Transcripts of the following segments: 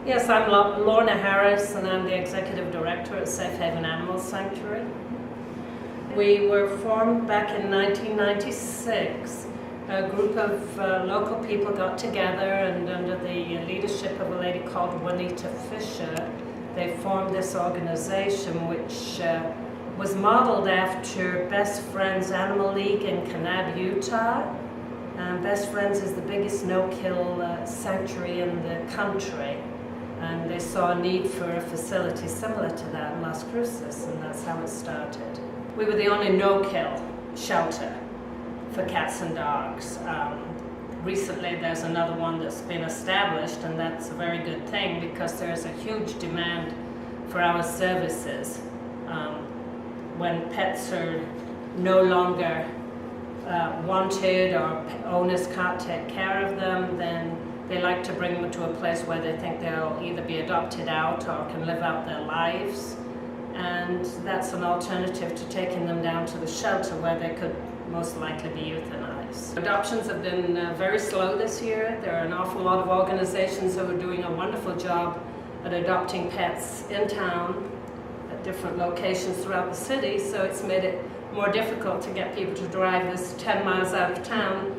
Yes, I'm Lorna and I'm the Executive Director at Safe Haven Animal Sanctuary. We were formed back in 1996. A group of local people got together, and under the leadership of a lady called Juanita Fisher, they formed this organization which was modeled after Best Friends Animal League in Kanab, Utah. Best Friends is the biggest no-kill sanctuary in the country. And they saw a need for a facility similar to that in Las Cruces, and that's how it started. We were the only no-kill shelter for cats and dogs. Recently there's another one that's been established, and that's a very good thing because there's a huge demand for our services. When pets are no longer wanted or owners can't take care of them, then they like to bring them to a place where they think they'll either be adopted out or can live out their lives. And that's an alternative to taking them down to the shelter where they could most likely be euthanized. Adoptions have been very slow this year. There are an awful lot of organizations who are doing a wonderful job at adopting pets in town at different locations throughout the city, so it's made it more difficult to get people to drive this 10 miles out of town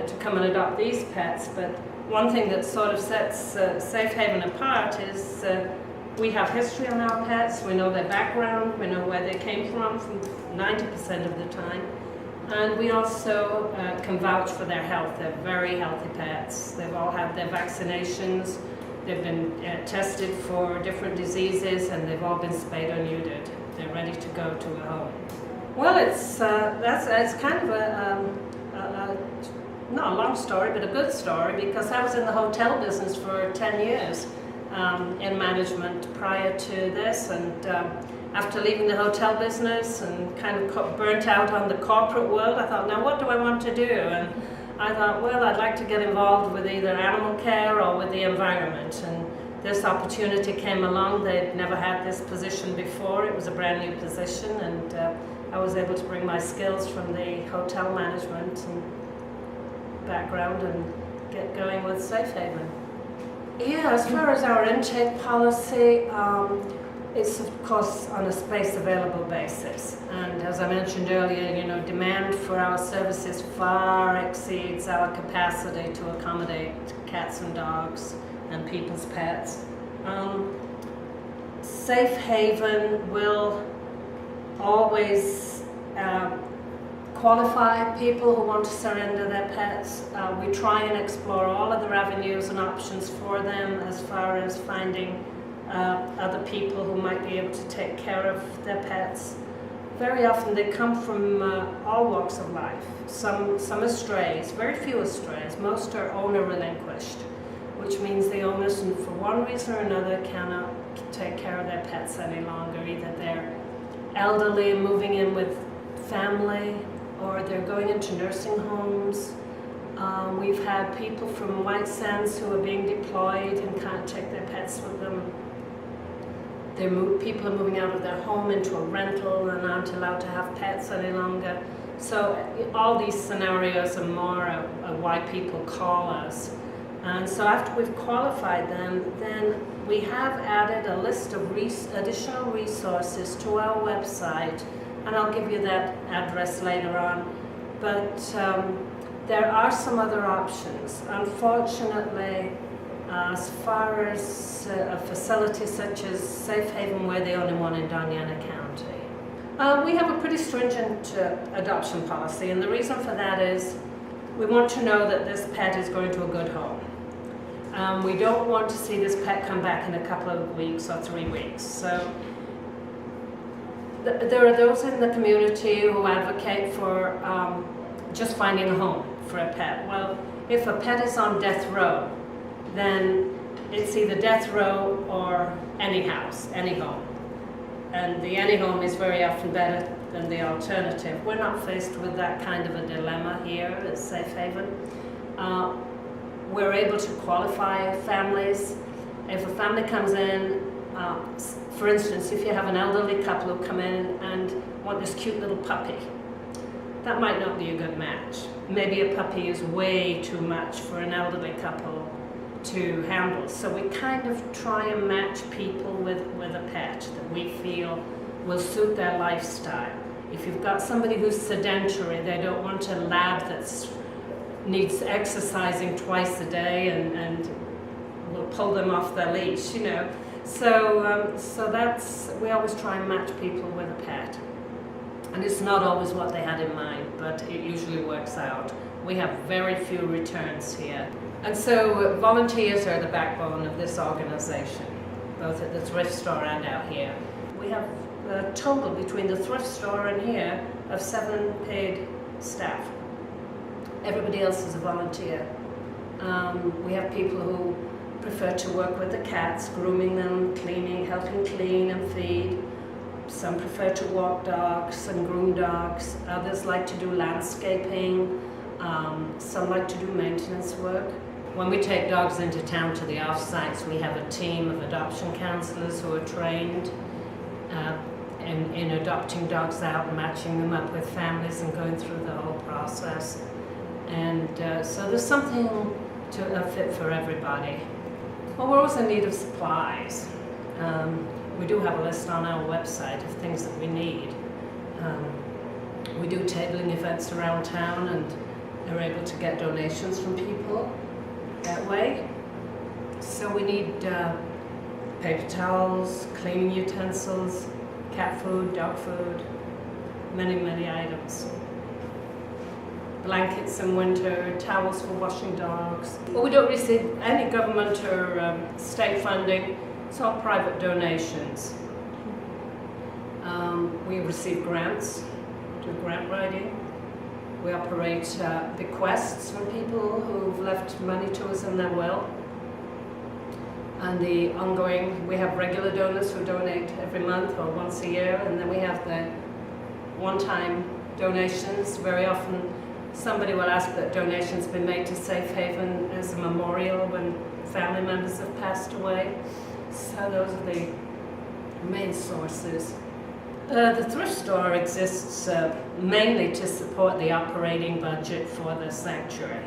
to come and adopt these pets. But one thing that sort of sets Safe Haven apart is we have history on our pets, we know their background, we know where they came from 90% of the time, and we also can vouch for their health. They're very healthy pets. They've all had their vaccinations, they've been tested for different diseases, and they've all been spayed or neutered. They're ready to go to a home. Well, it's kind of not a long story, but a good story, because I was in the hotel business for 10 years in management prior to this, and after leaving the hotel business and kind of burnt out on the corporate world, I thought, now what do I want to do? And I thought, well, I'd like to get involved with either animal care or with the environment, and this opportunity came along. They'd never had this position before. It was a brand new position, and I was able to bring my skills from the hotel management and background and get going with Safe Haven. Yeah, as far as our intake policy, it's of course on a space available basis, and as I mentioned earlier, demand for our services far exceeds our capacity to accommodate cats and dogs and people's pets. Safe Haven will always qualify people who want to surrender their pets. We try and explore all of the avenues and options for them as far as finding other people who might be able to take care of their pets. Very often they come from all walks of life. Some are strays, very few are strays. Most are owner relinquished, which means the owners, for one reason or another, cannot take care of their pets any longer. Either they're elderly and moving in with family, or they're going into nursing homes. We've had people from White Sands who are being deployed and can't take their pets with them. People are moving out of their home into a rental and aren't allowed to have pets any longer. So all these scenarios and more are why people call us. And so after we've qualified them, then we have added a list of additional resources to our website, and I'll give you that address later on. But there are some other options. Unfortunately, as far as a facility such as Safe Haven, we're the only one in Doñana County. We have a pretty stringent adoption policy, and the reason for that is we want to know that this pet is going to a good home. We don't want to see this pet come back in a couple of weeks or 3 weeks. So there are those in the community who advocate for just finding a home for a pet. Well, if a pet is on death row, then it's either death row or any house, any home. And the any home is very often better than the alternative. We're not faced with that kind of a dilemma here at Safe Haven. We're able to qualify families. If a family comes in, for instance, if you have an elderly couple who come in and want this cute little puppy, that might not be a good match. Maybe a puppy is way too much for an elderly couple to handle. So we kind of try and match people with a pet that we feel will suit their lifestyle. If you've got somebody who's sedentary, they don't want a lab that needs exercising twice a day and will pull them off their leash, you know. So that's, we always try and match people with a pet. And it's not always what they had in mind, but it usually works out. We have very few returns here. And so volunteers are the backbone of this organization, both at the thrift store and out here. We have a total between the thrift store and here of 7 paid staff. Everybody else is a volunteer. We have people who prefer to work with the cats, grooming them, cleaning, helping clean and feed. Some prefer to walk dogs and groom dogs. Others like to do landscaping. Some like to do maintenance work. When we take dogs into town to the off-sites, we have a team of adoption counselors who are trained in adopting dogs out and matching them up with families and going through the whole process. And so there's something to fit for everybody. Well, we're always in need of supplies. We do have a list on our website of things that we need. We do tabling events around town and are able to get donations from people that way. So we need paper towels, cleaning utensils, cat food, dog food, many items. Blankets in winter, towels for washing dogs. Well, we don't receive any government or state funding. It's all private donations. We receive grants, do grant writing. We operate bequests from people who've left money to us in their will. And the ongoing, we have regular donors who donate every month or once a year, and then we have the one-time donations. Very often somebody will ask that donations be made to Safe Haven as a memorial when family members have passed away. So those are the main sources. The thrift store exists mainly to support the operating budget for the sanctuary.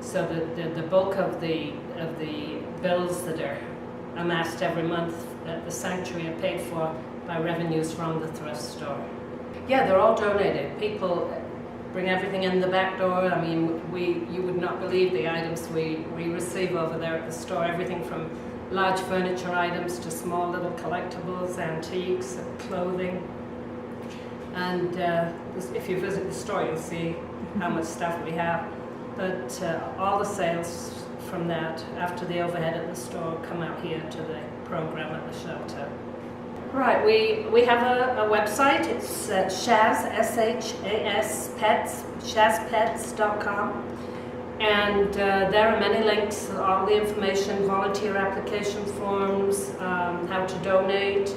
So the bulk of the bills that are amassed every month at the sanctuary are paid for by revenues from the thrift store. Yeah, they're all donated. People bring everything in the back door. I mean, you would not believe the items we receive over there at the store. Everything from large furniture items to small little collectibles, antiques, clothing. And if you visit the store, you'll see how much stuff we have. But all the sales from that, after the overhead at the store, come out here to the program at the shelter. Right, we have a website. It's Shaz, S-H-A-S, Pets, shazpets.com. And there are many links, all the information, volunteer application forms, how to donate,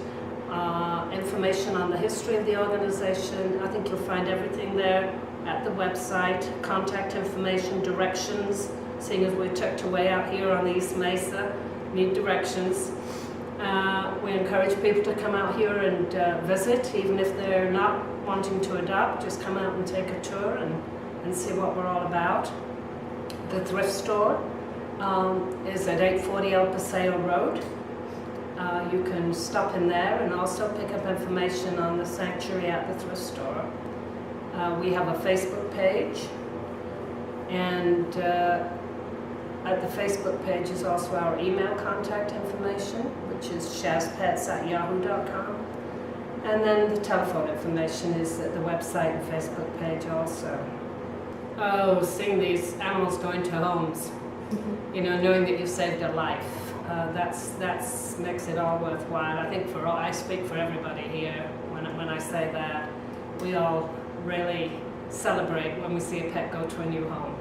information on the history of the organization. I think you'll find everything there at the website, contact information, directions, seeing as we're tucked away out here on the East Mesa, need directions. We encourage people to come out here and visit, even if they're not wanting to adopt, just come out and take a tour and see what we're all about. The thrift store is at 840 El Paseo Road. You can stop in there and also pick up information on the sanctuary at the thrift store. We have a Facebook page, and at the Facebook page is also our email contact information, which is shazpets@yahoo.com. And then the telephone information is at the website and Facebook page also. Oh, seeing these animals going to homes, you know, knowing that you've saved a life, that's makes it all worthwhile. I think I speak for everybody here when I say that. We all really celebrate when we see a pet go to a new home.